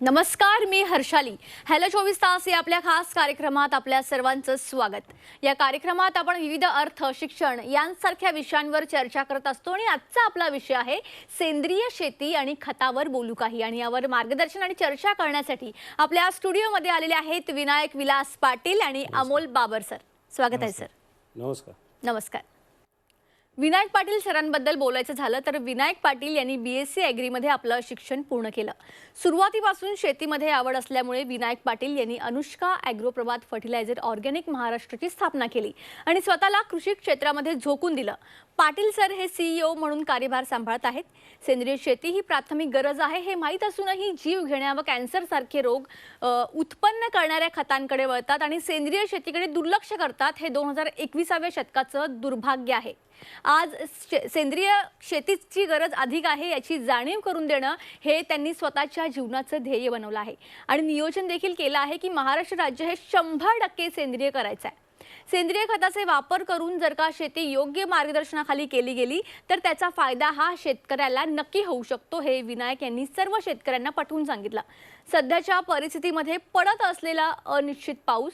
नमस्कार, मी हर्षाली. हॅलो 24 तास या आपल्या खास कार्यक्रमात आपल्या सर्वांचं स्वागत. या कार्यक्रमात आपण विविध अर्थ, शिक्षण यांसारख्या विषयांवर चर्चा करत असतो आणि आजचा आपला विषय आहे सेंद्रिय शेती आणि खतावर बोलू काही. आणि यावर मार्गदर्शन आणि चर्चा करण्यासाठी आपल्या स्टुडिओमध्ये आलेले आहेत विनायक विलास पाटील आणि अमोल बाबर सर. स्वागत आहे सर. नमस्कार. नमस्कार. विनायक पाटील सरांबद्दल बोलायचं झालं तर विनायक पाटील यांनी BSc ॲग्रीमध्ये आपलं शिक्षण पूर्ण केलं. सुरुवातीपासून शेतीमध्ये आवड असल्यामुळे विनायक पाटील यांनी अनुष्का ॲग्रो प्रभात फर्टिलायझर ऑर्गॅनिक महाराष्ट्राची स्थापना केली आणि स्वतःला कृषी क्षेत्रामध्ये झोकून दिलं. पाटील सर हे CEO म्हणून कार्यभार सांभाळत आहेत. सेंद्रिय शेती ही प्राथमिक गरज आहे हे माहीत असूनही जीव घेण्या व कॅन्सरसारखे रोग उत्पन्न करणाऱ्या खतांकडे वळतात आणि सेंद्रिय शेतीकडे दुर्लक्ष करतात. हे 2021व्या शतकाचं दुर्भाग्य आहे. आज सेंद्रिय शेतीची गरज अधिक आहे याची जाणीव करून देणं हे त्यांनी स्वतःच्या जीवनाचं ध्येय बनवलं आहे आणि नियोजन देखील केलं आहे की महाराष्ट्र राज्य हे 100% सेंद्रिय करायचं आहे. सेंद्रिय खताचे वापर करून जर का शेती योग्य मार्गदर्शनाखाली केली गेली तर त्याचा फायदा हा शेतकऱ्याला नक्की होऊ शकतो हे विनायक यांनी सर्व शेतकऱ्यांना पटवून सांगितलं. सध्याच्या परिस्थितीमध्ये पडत असलेला अनिश्चित पाऊस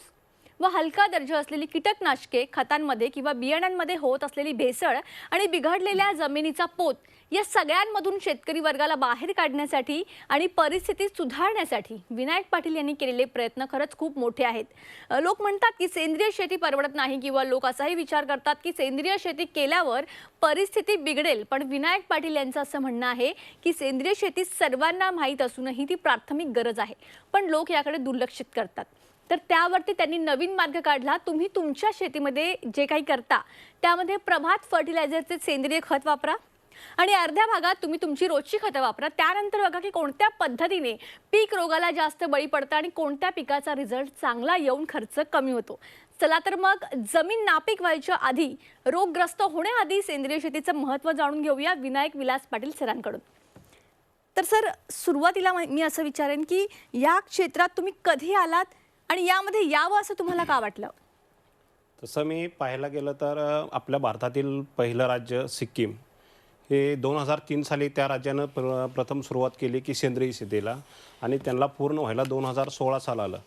व हलका दर्जा असलेली कीटकनाशके खतांमध्ये किंवा बियाण्यांमध्ये होत असलेली भेसळ आणि बिघडलेल्या जमिनीचा पोत या सगळ्यांमधून शेतकरी वर्गाला बाहेर काढण्यासाठी आणि परिस्थिती सुधारण्यासाठी विनायक पाटील यांनी केलेले प्रयत्न खरंच खूप मोठे आहेत. लोक म्हणतात की सेंद्रिय शेती परवडत नाही किंवा लोक असाही विचार करतात की सेंद्रिय शेती केल्यावर परिस्थिती बिघडेल, पण विनायक पाटील यांचं असं म्हणणं आहे की सेंद्रिय शेती सर्वांना माहीत असूनही ती प्राथमिक गरज आहे, पण लोक याकडे दुर्लक्षित करतात. तर त्यावरती त्यांनी नवीन मार्ग काढला. तुम्ही तुमच्या शेतीमध्ये जे काही करता त्यामध्ये प्रभात फर्टिलायझरचे सेंद्रिय खत वापरा आणि अर्ध्या भागात तुम्ही तुमची रोजची खतं वापरा. त्यानंतर बघा की कोणत्या पद्धतीने पीक रोगाला जास्त बळी पडतं आणि कोणत्या पिकाचा रिझल्ट चांगला येऊन खर्च कमी होतो. चला तर मग जमीन नापीक व्हायच्या आधी, रोगग्रस्त होण्याआधी सेंद्रिय शेतीचं महत्त्व जाणून घेऊया विनायक विलास पाटील सरांकडून. तर सर, सुरुवातीला मी असं विचारेन की या क्षेत्रात तुम्ही कधी आलात आणि यामध्ये यावं असं तुम्हाला का वाटलं? तसं मी पाहायला गेलं तर आपल्या भारतातील पहिलं राज्य सिक्कीम हे 2003 साली त्या राज्यानं प्रथम सुरुवात केली की सेंद्रिय शेतीला, आणि त्यांना पूर्ण व्हायला 2016 साल आलं.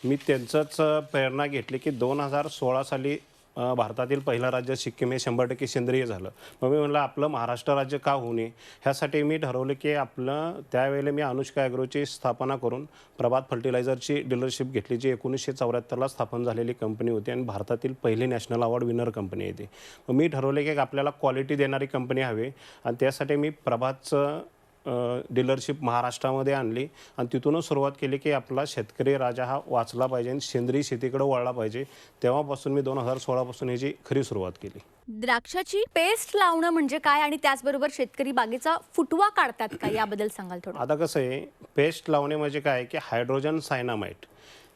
मी त्यांचंच प्रेरणा घेतली की 2016 साली भारतातील पहिलं राज्य सिक्कीम हे 100% सेंद्रिय झालं. मग मी म्हटलं आपलं महाराष्ट्र राज्य का होऊ नये, ह्यासाठी मी ठरवलं की आपलं त्यावेळेला मी अनुष्का ॲग्रोची स्थापना करून प्रभात फर्टिलायझरची डीलरशिप घेतली, जी 1974ला स्थापन झालेली कंपनी होती आणि भारतातील पहिली नॅशनल अवॉर्ड विनर कंपनी आहे ती. मग मी ठरवले की आपल्याला क्वालिटी देणारी कंपनी हवी आणि त्यासाठी मी प्रभातचं डीलरशिप महाराष्ट्रामध्ये आणली आणि तिथूनच सुरुवात केली की आपला शेतकरी राजा हा वाचला पाहिजे आणि सेंद्रिय शेतीकडे वळला पाहिजे. तेव्हापासून मी 2016 पासून ह्याची खरी सुरुवात केली. द्राक्षाची पेस्ट लावणं म्हणजे काय आणि त्याचबरोबर शेतकरी बागेचा फुटवा काढतात का, याबद्दल सांगाल थोडं? आता कसं आहे, पेस्ट लावणे म्हणजे काय की हायड्रोजन सायनामाइट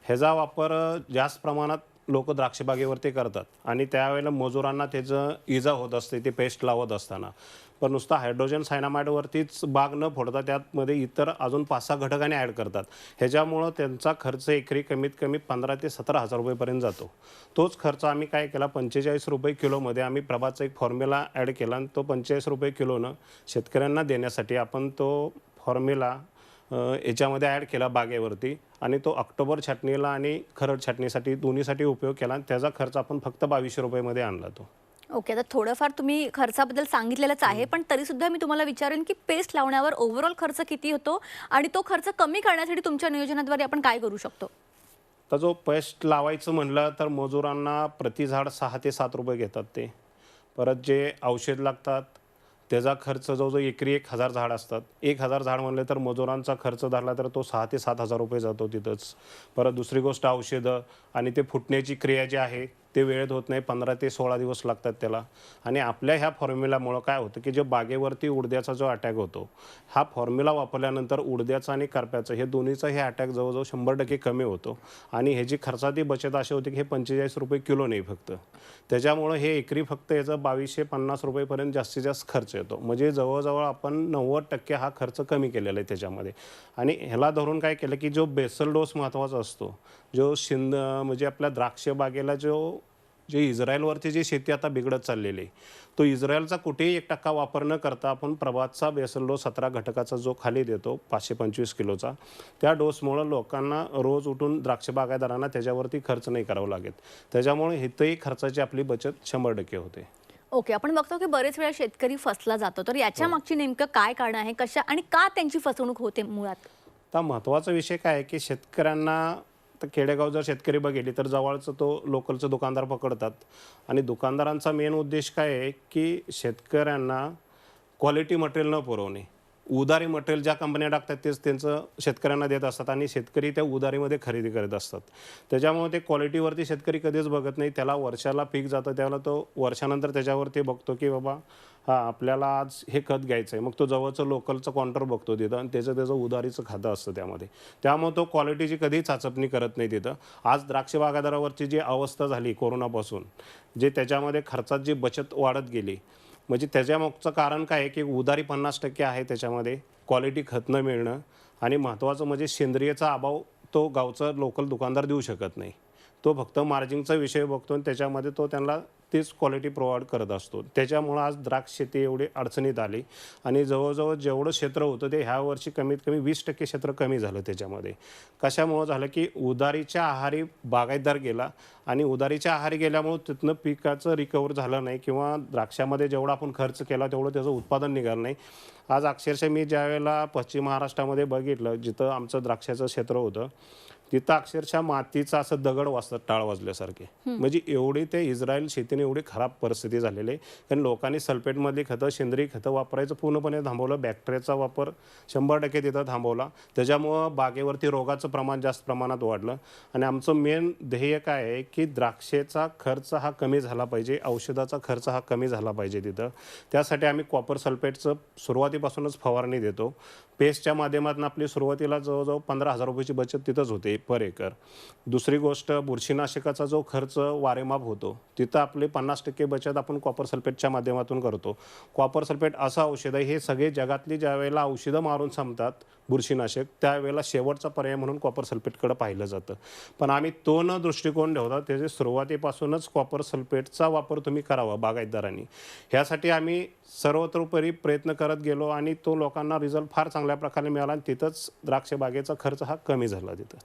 ह्याचा वापर जास्त प्रमाणात लोक द्राक्षबागेवरती करतात आणि त्यावेळेला मजुरांना त्याचं इजा होत असते ते पेस्ट लावत असताना. पण नुसतं हायड्रोजन सायनामाइडवरतीच बाग न फोडता त्यामध्ये इतर अजून 5-6 घटकांनी ॲड करतात. ह्याच्यामुळं त्यांचा खर्च एकरी कमीत कमी 15,000 ते 17,000 रुपयेपर्यंत जातो. तोच खर्च आम्ही काय केला, 45 रुपये किलोमध्ये आम्ही प्रभातचा एक फॉर्म्युला ॲड केला आणि तो 45 रुपये किलोनं शेतकऱ्यांना देण्यासाठी आपण तो फॉर्म्युला याच्यामध्ये ॲड केला बागेवरती आणि तो ऑक्टोबर छाटणीला आणि खरड छाटणीसाठी दोन्हीसाठी उपयोग केला आणि त्याचा खर्च आपण फक्त 2200 रुपयेमध्ये आणला तो. ओके, आता थोडंफार तुम्ही खर्चाबद्दल सांगितलेलंच आहे, पण तरीसुद्धा मी तुम्हाला विचारेन की पेस्ट लावण्यावर ओव्हरऑल खर्च किती होतो आणि तो खर्च कमी करण्यासाठी तुमच्या नियोजनाद्वारे आपण काय करू शकतो? तर जो पेस्ट लावायचं म्हणलं तर मजुरांना प्रति झाड 6 ते 7 रुपये घेतात ते. परत जे औषध लागतात त्याचा खर्च जवळजवळ एकरी 1000 झाड असतात. 1000 झाड म्हणले तर मजुरांचा खर्च धरला तर तो 6 ते 7,000 रुपये जातो तिथंच. परत दुसरी गोष्ट औषधं आणि ते फुटण्याची क्रिया जी आहे ते वेळेत होत नाही, 15 ते 16 दिवस लागतात त्याला. आणि आपल्या ह्या फॉर्म्युलामुळं काय होतं की जे बागेवरती उडद्याचा जो अटॅक होतो, हा फॉर्म्युला वापरल्यानंतर उडद्याचा आणि करप्याचं हे दोन्हीचा हे अटॅक जवळजवळ 100% कमी होतो आणि ह्याची खर्चाची बचत अशी होती की हे 45 रुपये किलो नाही फक्त. त्याच्यामुळं हे एकरी फक्त याचा 2250 रुपयेपर्यंत जास्तीत जास्त खर्च येतो. म्हणजे जवळजवळ आपण 90% हा खर्च कमी केलेला आहे त्याच्यामध्ये. आणि ह्याला धरून काय केलं की जो बेसल डोस महत्त्वाचा असतो, जो म्हणजे आपल्या द्राक्ष बागेला जो जे इस्रायलवरची जी शेती आता बिघडत चाललेली आहे, तो इस्रायलचा कुठेही 1% वापर न करता आपण प्रभातचा बेसल डोस 17 घटकाचा जो खाली देतो 525 किलोचा, त्या डोसमुळं लोकांना रोज उठून द्राक्ष बागायतदारांना त्याच्यावरती खर्च नाही करावा लागेल. त्याच्यामुळे इथंही खर्चाची आपली बचत 100% होते. ओके, आपण बघतो की बरेच वेळा शेतकरी फसला जातो, तर याच्या मागची नेमकं काय कारण आहे, कशा आणि का त्यांची फसवणूक होते मुळात? आता महत्त्वाचा विषय काय आहे की शेतकऱ्यांना, तर खेडेगाव जर शेतकरी बघितले तर जवळचं तो लोकलचं दुकानदार पकडतात आणि दुकानदारांचा मेन उद्देश काय आहे की शेतकऱ्यांना क्वालिटी मटेरियल न पुरवणे. उधारी मटेरियल ज्या कंपन्या टाकतात तेच त्यांचं शेतकऱ्यांना देत असतात आणि शेतकरी त्या उधारीमध्ये खरेदी करत असतात. त्याच्यामुळे ते क्वालिटीवरती शेतकरी कधीच बघत नाही. त्याला वर्षाला पीक जातं त्यावेळेला तो वर्षानंतर त्याच्यावरती बघतो की बाबा हां आपल्याला आज हे खत घ्यायचं आहे. मग तो जवळचं लोकलचं काउंटर बघतो तिथं आणि त्याचं उधारीचं खातं असतं त्यामध्ये. त्यामुळे तो क्वालिटीची कधीही चाचपणी करत नाही तिथं. आज द्राक्ष बागायतदारावरची जी अवस्था झाली कोरोनापासून, जे त्याच्यामध्ये खर्चात जी बचत वाढत गेली, म्हणजे त्याच्यामागचं कारण काय आहे की उधारी 50% आहे त्याच्यामध्ये, क्वालिटी खत न मिळणं आणि महत्त्वाचं म्हणजे सेंद्रियचा अभाव तो गावचा लोकल दुकानदार देऊ शकत नाही. तो फक्त मार्जिनचा विषय बघतो आणि त्याच्यामध्ये तो त्यांना तीच क्वालिटी प्रोव्हाइड करत असतो. त्याच्यामुळं आज द्राक्ष शेती एवढी अडचणीत आली आणि जवळजवळ जेवढं क्षेत्र होतं ते ह्या वर्षी कमीत कमी 20% क्षेत्र कमी झालं त्याच्यामध्ये. कशामुळं झालं की उधारीच्या आहारी बागायतदार गेला आणि उधारीच्या आहारी गेल्यामुळं तिथनं पिकाचं रिकवर झालं नाही किंवा द्राक्षामध्ये जेवढा आपण खर्च केला तेवढं त्याचं उत्पादन निघालं नाही. आज अक्षरशः मी ज्यावेळेला पश्चिम महाराष्ट्रामध्ये बघितलं जिथं आमचं द्राक्षाचं क्षेत्र होतं, तिथं अक्षरशः मातीचा असं दगड वाजतात टाळ वाजल्यासारखे. म्हणजे एवढी ते इस्रायल शेतीने एवढी खराब परिस्थिती झालेली आहे. कारण लोकांनी सल्फेटमधली खतं, सेंद्रिय खतं वापरायचं पूर्णपणे थांबवलं. बॅक्टेरियाचा वापर 100% तिथं थांबवला. त्याच्यामुळं बागेवरती रोगाचं प्रमाण जास्त प्रमाणात वाढलं आणि आमचं मेन ध्येय काय आहे की द्राक्षेचा खर्च हा कमी झाला पाहिजे, औषधाचा खर्च हा कमी झाला पाहिजे तिथं. त्यासाठी आम्ही कॉपर सल्फेटचं सुरुवातीपासूनच फवारणी देतो. पेस्टच्या माध्यमातून आपली सुरुवातीला जवळजवळ 15,000 रुपयाची बचत तिथंच होते पर एकर. दुसरी गोष्ट बुरशीनाशकाचा जो खर्च वारेमाप होतो तिथं आपली 50% बचत आपण कॉपर सल्फेटच्या माध्यमातून करतो. कॉपर सल्फेट असं औषध आहे, हे सगळे जगातली ज्या वेळेला औषधं मारून संपतात बुरशीनाशक, त्यावेळेला शेवटचा पर्याय म्हणून कॉपर सल्फेटकडे पाहिलं जातं. पण आम्ही तो न दृष्टिकोन ठेवता त्याचे सुरुवातीपासूनच कॉपर सल्फेटचा वापर तुम्ही करावा बागायतदारांनी. ह्यासाठी आम्ही सर्वतोपरी प्रयत्न करत गेलो आणि तो लोकांना रिझल्ट फार चांगल्या प्रकारे मिळाला आणि तिथंच द्राक्ष बागेचा खर्च हा कमी झाला तिथं.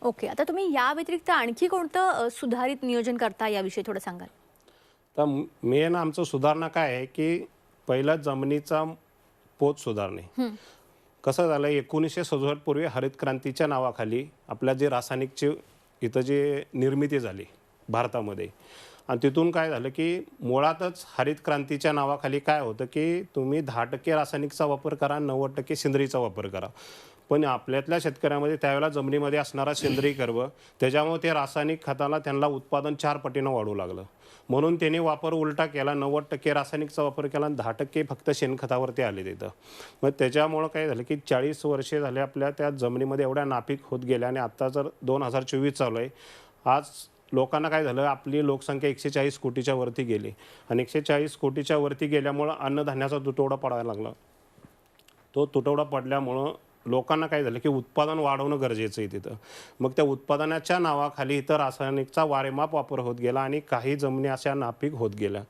ओके, आता तुम्ही या व्यतिरिक्त आणखी कोणतं सुधारित नियोजन करता याविषयी थोडं सांगाल? तर मेन आमचं सुधारणा काय आहे की पहिला जमिनीचा पोत सुधारणे. कसं झालं 1967 पूर्वी हरित क्रांतीच्या नावाखाली आपल्या जे रासायनिकची इथं जे निर्मिती झाली भारतामध्ये आणि तिथून काय झालं की मुळातच हरित क्रांतीच्या नावाखाली काय होतं की तुम्ही 10% रासायनिकचा वापर करा, 90% सेंद्रियचा वापर करा. पण आपल्यातल्या शेतकऱ्यामध्ये त्यावेळेला जमिनीमध्ये असणारा सेंद्रिय कर्ब, त्याच्यामुळे ते रासायनिक खताला त्यांना उत्पादन 4 पटीनं वाढू लागलं. म्हणून त्यांनी वापर उलटा केला, 90% रासायनिकचा वापर केला आणि 10% फक्त शेणखतावरती आले तिथं. मग त्याच्यामुळं काय झालं की 40 वर्षे झाले आपल्या त्या जमिनीमध्ये एवढ्या नापीक होत गेल्या आणि आत्ता जर 2024 चालू आहे, आज लोकांना काय झालं, आपली लोकसंख्या 140 कोटीच्या वरती गेली आणि 140 कोटीच्या वरती गेल्यामुळं अन्नधान्याचा तुटवडा पडायला लागला. तो तुटवडा पडल्यामुळं लोकांना काय झालं की उत्पादन वाढवणं गरजेचं आहे तिथं. मग त्या उत्पादनाच्या नावाखाली इथं रासायनिकचा वारेमाप वापर होत गेला आणि काही जमिनी अशा नापीक होत गेल्या.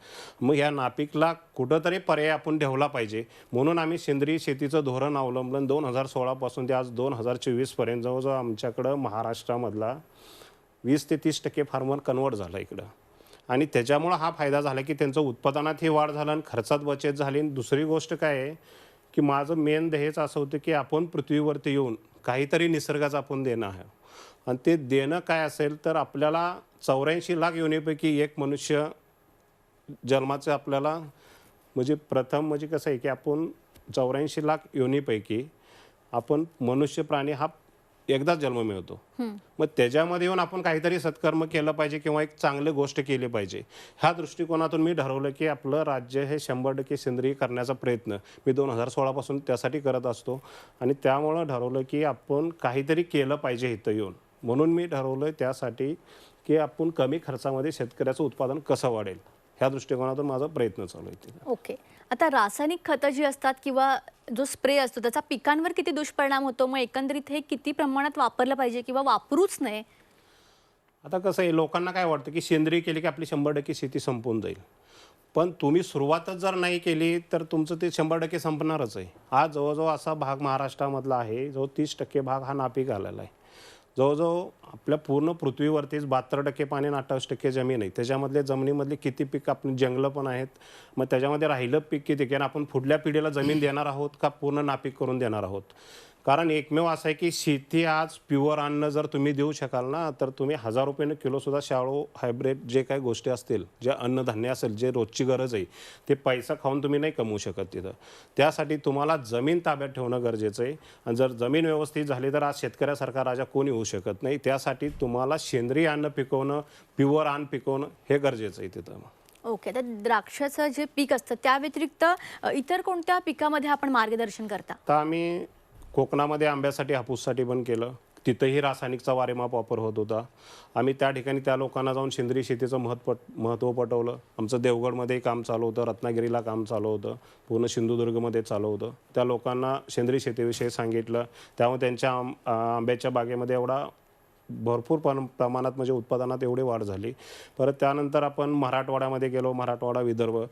मग ह्या नापीकला कुठंतरी पर्याय आपण ठेवला पाहिजे म्हणून आम्ही सेंद्रिय शेतीचं धोरण अवलंबलं. 2016 पासून ते आज 2024 पर्यंत जवळजवळ आमच्याकडं महाराष्ट्रामधला 20 ते 30% फार्मर कन्वर्ट झाला इकडं आणि त्याच्यामुळं हा फायदा झाला की त्यांचं उत्पादनातही वाढ झालं आणि खर्चात बचत झाली. आणि दुसरी गोष्ट काय आहे की माझं मेन ध्येयच असं होतं की आपण पृथ्वीवरती येऊन काहीतरी निसर्गाचं आपण देणं आहे आणि ते देणं काय असेल तर आपल्याला 84 लाख योनीपैकी एक मनुष्य जन्माचं आपल्याला म्हणजे प्रथम म्हणजे कसं आहे की आपण 84 लाख योनीपैकी आपण मनुष्य प्राणी हा एकदाच जन्म मिळतो. मग त्याच्यामध्ये येऊन आपण काहीतरी सत्कर्म केलं पाहिजे किंवा एक चांगली गोष्ट केली पाहिजे. ह्या दृष्टिकोनातून मी ठरवलं की आपलं राज्य हे 100% सेंद्रिय करण्याचा प्रयत्न मी 2016 पासून त्यासाठी करत असतो आणि त्यामुळं ठरवलं की आपण काहीतरी केलं पाहिजे इथं येऊन. म्हणून मी ठरवलं त्यासाठी की आपण कमी खर्चामध्ये शेतकऱ्याचं उत्पादन कसं वाढेल ह्या दृष्टिकोनातून माझा प्रयत्न चालू आहे. ओके, आता रासायनिक खतं जी असतात किंवा जो स्प्रे असतो त्याचा पिकांवर किती दुष्परिणाम होतो, मग एकंदरीत हे किती प्रमाणात वापरलं पाहिजे किंवा वापरूच नये? आता कसं आहे, लोकांना काय वाटतं की सेंद्रिय केली की आपली 100% शेती संपून जाईल. पण तुम्ही सुरुवातच जर नाही केली तर तुमचं ते 100% संपणारच आहे. आज जवळजवळ असा भाग महाराष्ट्रामधला आहे जो 30% भाग हा नापीक आलेला आहे. जवळजवळ आपल्या पूर्ण पृथ्वीवरतीच 72% पाणी आणि 28% जमीन आहे. त्याच्यामधले जमिनीमधले किती पीक, आपण जंगलं पण आहेत. मग त्याच्यामध्ये राहिलं पीक किती, कारण आपण पुढल्या पिढीला जमीन देणार आहोत का पूर्ण नापीक करून देणार आहोत. कारण एकमेव असं आहे की शेती आज प्युअर अन्न जर तुम्ही देऊ शकाल ना, तर तुम्ही 1000 रुपये किलोसुद्धा शाळू हायब्रिड जे काही गोष्टी असतील, जे अन्नधान्य असेल, जे रोजची गरज आहे, ते पैसा खाऊन तुम्ही नाही कमवू शकत तिथं. त्यासाठी तुम्हाला जमीन ताब्यात ठेवणं गरजेचं आहे. आणि जर जमीन व्यवस्थित झाली तर आज शेतकऱ्यासारखा राजा कोणी होऊ शकत नाही. त्यासाठी तुम्हाला सेंद्रिय अन्न पिकवणं, प्युअर अन्न पिकवणं हे गरजेचं आहे तिथं. ओके, तर द्राक्षाचं जे पीक असतं त्या व्यतिरिक्त इतर कोणत्या पिकामध्ये आपण मार्गदर्शन करता? तर आम्ही कोकणामध्ये आंब्यासाठी, हापूससाठी पण केलं. तिथंही रासायनिकचा वारेमाप वापर होत होता. आम्ही त्या ठिकाणी त्या लोकांना जाऊन सेंद्रिय शेतीचं महत्त्व पटवलं. आमचं देवगडमध्ये काम चालू होतं, रत्नागिरीला काम चालू होतं, पूर्ण सिंधुदुर्गमध्ये चालू होतं. त्या लोकांना सेंद्रिय शेतीविषयी सांगितलं. त्यामुळे त्यांच्या आंब्याच्या बागेमध्ये एवढा भरपूर प्रमाणात म्हणजे उत्पादनात एवढी वाढ झाली. परत त्यानंतर आपण मराठवाड्यामध्ये गेलो, मराठवाडा, विदर्भ.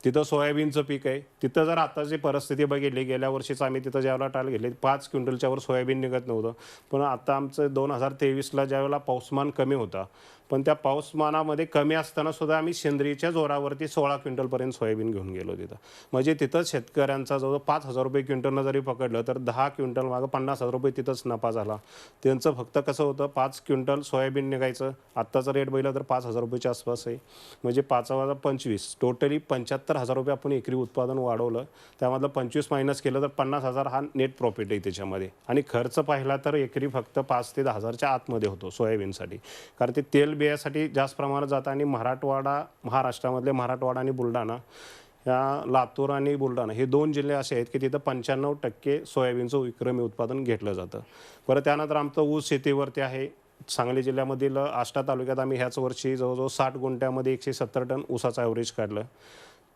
तिथं सोयाबीनचं पीक आहे. तिथं जर आताची परिस्थिती बघितली, गेल्या वर्षीच आम्ही तिथं ज्यावेळेला टाल घेतली 5 क्विंटलच्या वर सोयाबीन निघत नव्हतं. पण आता आमचं 2023ला ज्यावेळेला पाऊसमान कमी होता, पण त्या पाऊसमानामध्ये कमी असताना सुद्धा आम्ही सेंद्रियच्या जोरावरती 16 क्विंटलपर्यंत सोयाबीन घेऊन गेलो तिथं. म्हणजे तिथं शेतकऱ्यांचा जवळ 5,000 रुपये क्विंटलनं जरी पकडलं तर 10 क्विंटल मागं 50,000 रुपये तिथंच नफा झाला. त्यांचं फक्त कसं होतं, 5 क्विंटल सोयाबीन निघायचं. आत्ताचा रेट बघितला तर 5,000 रुपयाच्या आसपास आहे. म्हणजे 5,025 टोटली 75,000 रुपये आपण एकरी उत्पादन वाढवलं. त्यामधलं 25 मायनस केलं तर 50,000 हा नेट प्रॉफिट आहे त्याच्यामध्ये. आणि खर्च पाहिला तर एकरी फक्त 5 ते 10,000च्या आतमध्ये होतो सोयाबीनसाठी. कारण ते तेल बियासाठी जास्त प्रमाणात जातं. आणि महाराष्ट्रामधले मराठवाडा आणि बुलढाणा, या लातूर आणि बुलढाणा हे 2 जिल्हे असे आहेत की तिथं 95% सोयाबीनचं विक्रमी उत्पादन घेतलं जातं. परत त्यानंतर आमचं ऊस शेतीवरती आहे. सांगली जिल्ह्यामधील आष्टा तालुक्यात आम्ही ह्याच वर्षी जवळजवळ 60 गुंठ्यामध्ये 170 टन ऊसाचं ॲव्हरेज काढलं.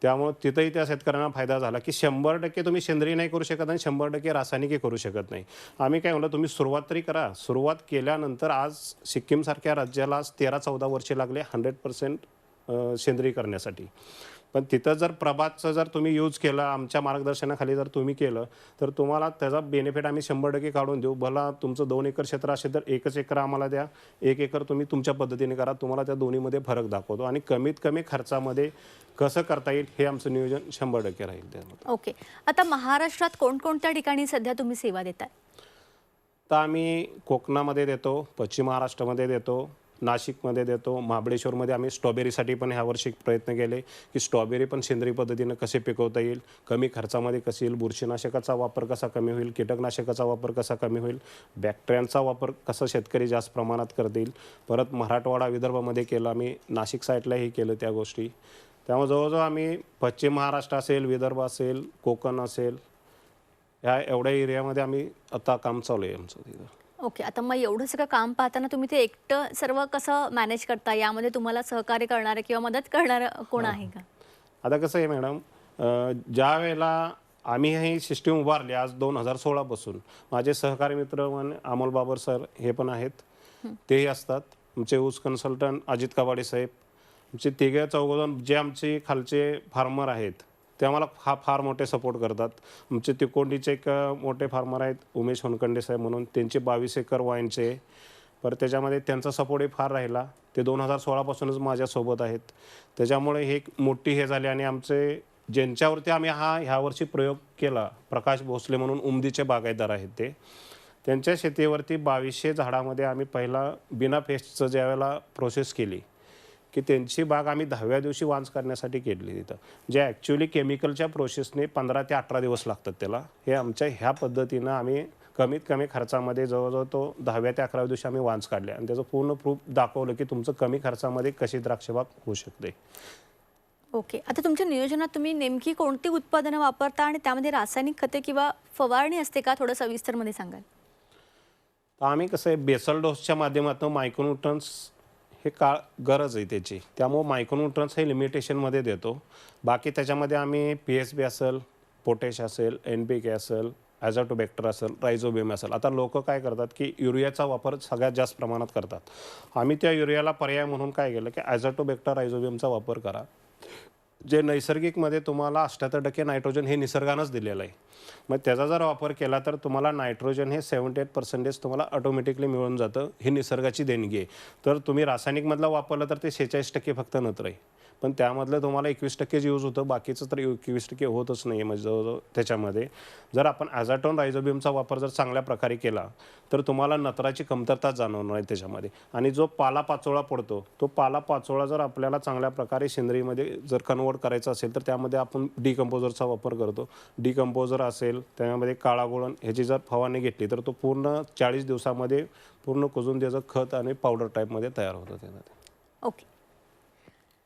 त्यामुळे तिथंही त्या शेतकऱ्यांना फायदा झाला की 100% तुम्ही सेंद्रिय नाही करू शकत आणि 100% रासायनिकही करू शकत नाही. आम्ही काय म्हणलं, तुम्ही सुरुवात तरी करा. सुरुवात केल्यानंतर आज सिक्कीमसारख्या राज्याला 13-14 वर्षे लागले 100% सेंद्रिय करण्यासाठी. पण तिथं जर प्रभातचं जर तुम्ही यूज केलं, आमच्या मार्गदर्शनाखाली जर तुम्ही केलं, तर तुम्हाला त्याचा बेनिफिट आम्ही 100% काढून देऊ. भला तुमचं 2 एकर क्षेत्र असेल तर 1च एकर आम्हाला द्या. 1 एकर तुम्ही तुमच्या पद्धतीने करा. तुम्हाला त्या दोन्हीमध्ये फरक दाखवतो आणि कमीत कमी खर्चामध्ये कसं करता येईल हे आमचं नियोजन 100% राहील त्यामध्ये. ओके, आता महाराष्ट्रात कोणकोणत्या ठिकाणी सध्या तुम्ही सेवा देताय? तर आम्ही कोकणामध्ये देतो, पश्चिम महाराष्ट्रामध्ये देतो, नाशिकमध्ये देतो, महाबळेश्वरमध्ये आम्ही स्ट्रॉबेरीसाठी पण ह्यावर्षी प्रयत्न केले की स्ट्रॉबेरी पण सेंद्रिय पद्धतीनं कसे पिकवता येईल, कमी खर्चामध्ये कसे येईल, बुरशीनाशकाचा वापर कसा कमी होईल, कीटकनाशकाचा वापर कसा कमी होईल, बॅक्टेरियांचा वापर कसा शेतकरी जास्त प्रमाणात करता येईल. परत मराठवाडा, विदर्भामध्ये केलं आम्ही, नाशिक साईडलाही केलं त्या गोष्टी. त्यामुळे जवळजवळ आम्ही पश्चिम महाराष्ट्र असेल, विदर्भ असेल, कोकण असेल, ह्या एवढ्या एरियामध्ये आम्ही आता काम चालू आहे आमचं तिथं. ओके, आता मग एवढं सगळं काम पाहताना तुम्ही ते एकटं सर्व कसं मॅनेज करता? यामध्ये तुम्हाला सहकार्य करणारे किंवा मदत करणारं कोण आहे का? आता कसं आहे मॅडम, ज्या वेळेला आम्ही ही सिस्टीम उभारली आज 2016 पासून, माझे सहकारी मित्र अमोल बाबर सर हे पण आहेत, तेही असतात. आमचे ऊस कन्सल्टंट अजित कबाडे साहेब, आमचे 3-4 जे आमचे खालचे फार्मर आहेत ते आम्हाला फार मोठे सपोर्ट करतात. आमचे तिकोंडीचे एक मोठे फार्मर आहेत उमेश होनकंडे साहेब म्हणून, त्यांचे 22 एकर वाईनचे. परत त्याच्यामध्ये त्यांचा सपोर्टही फार राहिला. ते 2016 पासूनच माझ्यासोबत आहेत. त्याच्यामुळे हे एक मोठी हे झाली. आणि आमचे ज्यांच्यावरती आम्ही ह्यावर्षी प्रयोग केला, प्रकाश भोसले म्हणून उमदीचे बागायतदार आहेत ते, त्यांच्या शेतीवरती 2200 झाडामध्ये आम्ही पहिला बिना पेस्टचं ज्यावेळेला प्रोसेस केली की त्यांची बाग आम्ही 10व्या दिवशी वांच करण्यासाठी केली तिथं, जे ॲक्च्युली केमिकलच्या प्रोसेसने 15 ते 18 दिवस लागतात त्याला. हे आमच्या ह्या पद्धतीनं आम्ही कमीत कमी खर्चामध्ये जवळजवळ तो 10व्या ते 11व्या दिवशी आम्ही वांच काढले आणि त्याचं पूर्ण प्रूफ दाखवलं की तुमचं कमी खर्चामध्ये कशी द्राक्षबाग होऊ शकते. ओके, आता तुमच्या नियोजनात तुम्ही नेमकी कोणती उत्पादनं वापरता आणि त्यामध्ये रासायनिक खते किंवा फवारणी असते का? थोडं सविस्तरमध्ये सांगाल? तर आम्ही कसं आहे, बेसल डोसच्या माध्यमातून मायक्रोन्यूट्रन्स हे गरज आहे त्याची, त्यामुळं मायक्रोन्यूट्रन्स हे लिमिटेशनमध्ये देतो. बाकी त्याच्यामध्ये आम्ही PSB असेल, पोटॅश असेल, NPK असेल, ॲझोटोबॅक्टर असेल, रायझोबियम असेल. आता लोक काय करतात की युरियाचा वापर सगळ्यात जास्त प्रमाणात करतात. आम्ही त्या युरियाला पर्याय म्हणून काय केलं की ॲझोटोबॅक्टर, रायझोबियमचा वापर करा. जे नैसर्गिकमध्ये तुम्हाला 78% नायट्रोजन हे निसर्गानंच दिलेलं आहे. मग त्याचा जर वापर केला तर तुम्हाला नायट्रोजन हे 78% तुम्हाला ऑटोमॅटिकली मिळून जातं. ही निसर्गाची देणगी आहे. तर तुम्ही रासायनिकमधलं वापरलं तर ते 46% फक्त नत्र आहे. पण त्यामधलं तुम्हाला 21% यूज होतं, बाकीचं तर 21% होतच नाही आहे म्हणजे जवळजवळ त्याच्यामध्ये. जर आपण ॲझाटोन, रायझोबियमचा वापर जर चांगल्या प्रकारे केला तर तुम्हाला नत्राची कमतरता जाणवणार नाही त्याच्यामध्ये. आणि जो पालापाचोळा पडतो, तो पालापाचोळा जर आपल्याला चांगल्या प्रकारे सेंद्रियमध्ये जर कन्वर्ट करायचं असेल तर त्यामध्ये आपण डिकम्पोजरचा वापर करतो. डिकम्पोजर असेल, त्यामध्ये काळा गुळण ह्याची जर फवारणी घेतली तर तो पूर्ण 40 दिवसामध्ये पूर्ण कुजून त्याचं खत आणि पावडर टाईपमध्ये तयार होतं त्यामध्ये. ओके.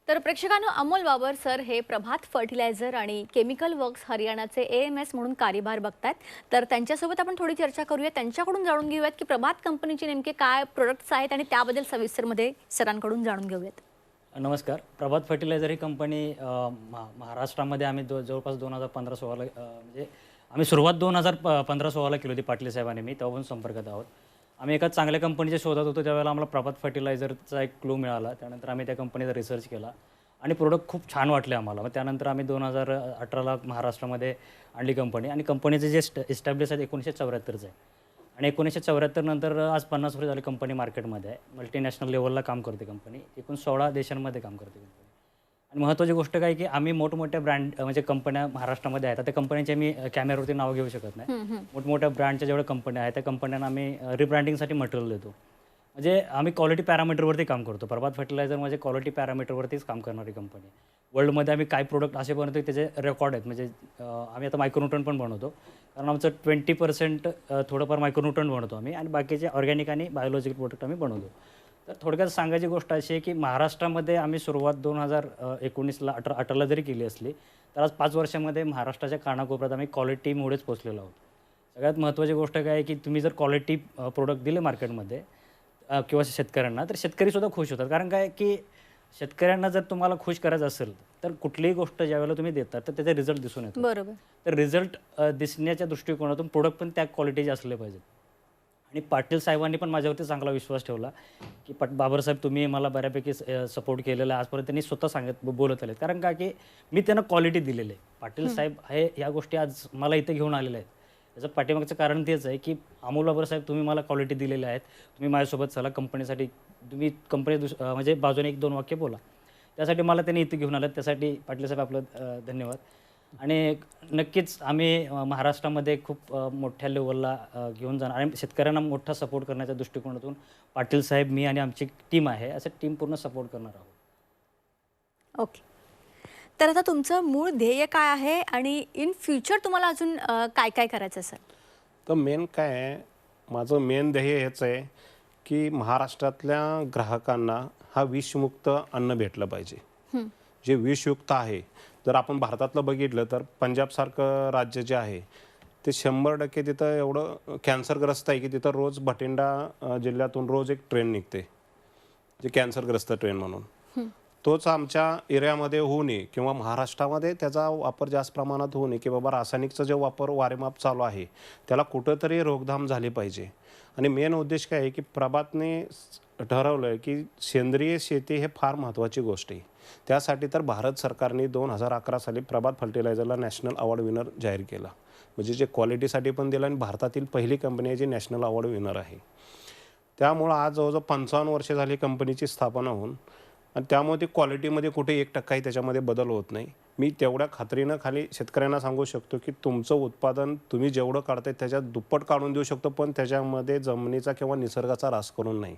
तर प्रेक्षकांनो, अमोल बाबर सर हे प्रभात फर्टिलायझर आणि केमिकल वर्क्स हरियाणाचे AMS म्हणून कार्यभार बघतात. तर त्यांच्यासोबत आपण थोडी चर्चा करूया, त्यांच्याकडून जाणून घेऊयात की प्रभात कंपनीचे नेमके काय प्रोडक्ट्स आहेत आणि त्याबद्दल सविस्तरमध्ये सरांकडून जाणून घेऊयात. नमस्कार. प्रभात फर्टिलायझर ही कंपनी महाराष्ट्रामध्ये आम्ही जवळपास 2015-16 म्हणजे आम्ही सुरुवात 2015-16 केली होती पाटील साहेबांनी, मी तेव्हापासून संपर्कात आहोत. आम्ही एका चांगल्या कंपनीच्या शोधात होतो, त्यावेळेला आम्हाला प्रभात फर्टिलायझरचा एक क्लू मिळाला. त्यानंतर आम्ही त्या कंपनीचा रिसर्च केला आणि प्रोडक्ट खूप छान वाटले आम्हाला. मग त्यानंतर आम्ही 2018ला महाराष्ट्रामध्ये आणली कंपनी आणि कंपनीचे जे इस्टॅब्लिश आहेत 1974चं आहे. आणि 1974 नंतर आज 50 वर्ष झाली कंपनी मार्केटमध्ये आहे. मल्टीनॅशनल लेवलला काम करते कंपनी, एकूण 16 देशांमध्ये काम करते कंपनी. आणि महत्त्वाची गोष्ट काय की आम्ही मोठमोठ्या ब्रँड म्हणजे कंपन्या महाराष्ट्रामध्ये आहेत. त्या कंपन्यांचे मी कॅमेऱ्यावरती नाव घेऊ शकत नाही. मोठमोठ्या ब्रँडच्या जेवढ्या कंपन्या आहेत त्या कंपन्यांना आम्ही रिब्रँडिंगसाठी मटेरियल देतो. म्हणजे आम्ही क्वालिटी पॅरामीटरवरती काम करतो. प्रभात फर्टिलायझर म्हणजे क्वालिटी पॅरामीटरवरतीच काम करणारी कंपनी. वर्ल्डमध्ये आम्ही काय प्रोडक्ट असे बनवतो त्याचे रेकॉर्ड आहेत. म्हणजे आम्ही आता मायक्रोन्यूट्रन पण बनवतो, कारण आमचं 20% थोडंफार मायक्रोन्यूट्रन बनवतो आम्ही आणि बाकीचे ऑर्गॅनिक आणि बायोलॉजिकल प्रोडक्ट आम्ही बनवतो. तर थोडक्यात सांगायची गोष्ट अशी आहे की महाराष्ट्रामध्ये आम्ही सुरुवात 2019ला 18ला जरी केली असली तर आज 5 वर्षामध्ये महाराष्ट्राच्या कानाकोपऱ्यात आम्ही क्वालिटीमुळेच पोचलेलो आहोत. सगळ्यात महत्त्वाची गोष्ट काय आहे की तुम्ही जर क्वालिटी प्रोडक्ट दिले मार्केटमध्ये किंवा शेतकऱ्यांना तर शेतकरीसुद्धा खुश होतात. कारण काय की शेतकऱ्यांना जर तुम्हाला खुश करायचं असेल तर कुठलीही गोष्ट ज्यावेळेला तुम्ही देतात तर त्याचे रिझल्ट दिसून येतो. बरोबर. तर रिझल्ट दिसण्याच्या दृष्टिकोनातून प्रोडक्ट पण त्या क्वालिटीचे असले पाहिजेत. आणि पाटील साहेबांनी पण माझ्यावरती चांगला विश्वास ठेवला की बाबरसाहेब तुम्ही मला बऱ्यापैकी सपोर्ट केलेला आहे. आजपर्यंत त्यांनी स्वतः बोलत आले, कारण का की मी त्यांना क्वालिटी दिलेली आहे. पाटील साहेब हे ह्या गोष्टी आज मला इथे घेऊन आलेल्या आहेत. त्याचं पाठीमागचं कारण तेच आहे की अमोल बाबरसाहेब तुम्ही मला क्वालिटी दिलेल्या आहेत, तुम्ही माझ्यासोबत चला कंपनीसाठी, तुम्ही कंपनी म्हणजे बाजूने 1-2 वाक्य बोला. त्यासाठी मला त्यांनी इथे घेऊन आलं. त्यासाठी पाटील साहेब आपलं धन्यवाद. आणि नक्कीच आम्ही महाराष्ट्रामध्ये खूप मोठ्या लेवलला घेऊन जाणार आणि शेतकऱ्यांना मोठा सपोर्ट करण्याच्या दृष्टिकोनातून पाटील साहेब, मी आणि आमची टीम आहे, असं टीम पूर्ण सपोर्ट करणार आहोत. ओके. तर आता तुमचं मूळ ध्येय काय आहे आणि इन फ्युचर तुम्हाला अजून काय काय करायचं असेल? तर मेन काय आहे, माझं मेन ध्येय हेच आहे की महाराष्ट्रातल्या ग्राहकांना हा विषमुक्त अन्न भेटलं पाहिजे. जे विषयुक्त आहे, जर आपण भारतातलं बघितलं तर पंजाबसारखं राज्य जे आहे ते 100% तिथं एवढं कॅन्सरग्रस्त आहे की तिथं रोज भटिंडा जिल्ह्यातून रोज एक ट्रेन निघते, जे कॅन्सरग्रस्त ट्रेन म्हणून. तोच आमच्या एरियामध्ये होऊ नये किंवा महाराष्ट्रामध्ये त्याचा वापर जास्त प्रमाणात होऊ नये की बाबा रासायनिकचा जो वापर वारेमाप चालू आहे त्याला कुठंतरी रोकथाम झाली पाहिजे. आणि मेन उद्देश काय आहे की प्रभातने ठरवलं आहे की सेंद्रिय शेती हे फार महत्त्वाची गोष्ट आहे. त्यासाठी तर भारत सरकारने 2011 साली प्रभात फर्टिलायझरला नॅशनल अवॉर्ड विनर जाहीर केला. म्हणजे जे क्वालिटीसाठी पण दिलं आणि भारतातील पहिली कंपनी आहे जी नॅशनल अवॉर्ड विनर आहे. त्यामुळं आज जवळजवळ 55 वर्षे झाली कंपनीची स्थापना होऊन, आणि त्यामुळे ते क्वालिटीमध्ये कुठे 1%ही त्याच्यामध्ये बदल होत नाही. मी तेवढ्या खात्रीनं खाली शेतकऱ्यांना सांगू शकतो की तुमचं उत्पादन तुम्ही जेवढं काढताय त्याच्यात दुप्पट काढून देऊ शकतो, पण त्याच्यामध्ये जमिनीचा किंवा निसर्गाचा ऱ्हास करून नाही.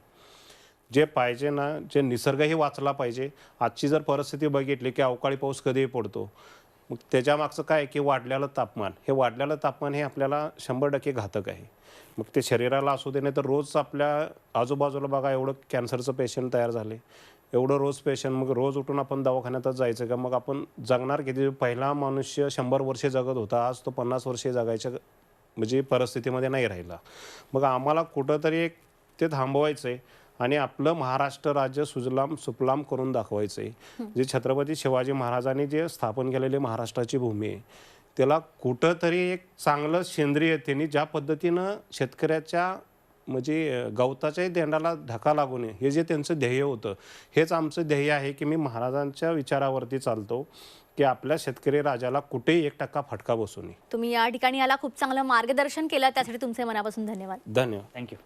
जे पाहिजे ना, जे निसर्गही वाचला पाहिजे. आजची जर परिस्थिती बघितली की अवकाळी पाऊस कधीही पडतो, मग त्याच्यामागचं काय की वाढलेलं तापमान. हे वाढलेलं तापमान हे आपल्याला 100% घातक आहे. मग ते शरीराला असू दे, नाही तर रोज आपल्या आजूबाजूला बघा एवढं कॅन्सरचं पेशंट तयार झाले, एवढं रोज पेशंट. मग रोज उठून आपण दवाखान्यातच जायचं का? मग आपण जगणार किती? पहिला मनुष्य 100 वर्षे जगत होता, आज तो 50 वर्षे जगायच्या म्हणजे परिस्थितीमध्ये नाही राहिला. मग आम्हाला कुठंतरी एक ते थांबवायचं आहे आणि आपलं महाराष्ट्र राज्य सुजलाम सुफलाम करून दाखवायचं आहे. जे छत्रपती शिवाजी महाराजांनी जे स्थापन केलेली महाराष्ट्राची भूमी आहे त्याला कुठंतरी एक चांगलं सेंद्रिय त्यांनी ज्या पद्धतीनं शेतकऱ्याच्या म्हणजे गवताच्याही देंडाला धक्का लागू नये हे जे त्यांचं ध्येय होतं, हेच आमचं ध्येय आहे की मी महाराजांच्या विचारावरती चालतो की आपल्या शेतकरी राजाला कुठेही 1% फटका बसू नये. तुम्ही या ठिकाणी याला खूप चांगलं मार्गदर्शन केलं, त्यासाठी तुमचे मनापासून धन्यवाद. धन्यवाद. थँक्यू.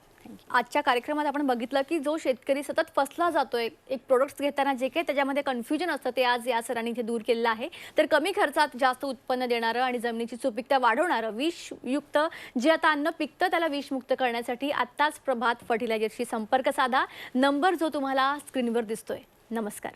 आजच्या कार्यक्रमात आपण बघितलं की जो शेतकरी सतत फसला जातोय, एक प्रोडक्ट्स घेताना जे काही त्याच्यामध्ये कन्फ्युजन असतं ते आज या सरांनी इथे दूर केलेलं आहे. तर कमी खर्चात जास्त उत्पन्न देणारं आणि जमिनीची सुपीकता वाढवणारं विषयुक्त जे आता अन्न पिकतं त्याला विषमुक्त करण्यासाठी आत्ताच प्रभात फर्टिलायझरशी संपर्क साधा. नंबर जो तुम्हाला स्क्रीनवर दिसतोय. नमस्कार.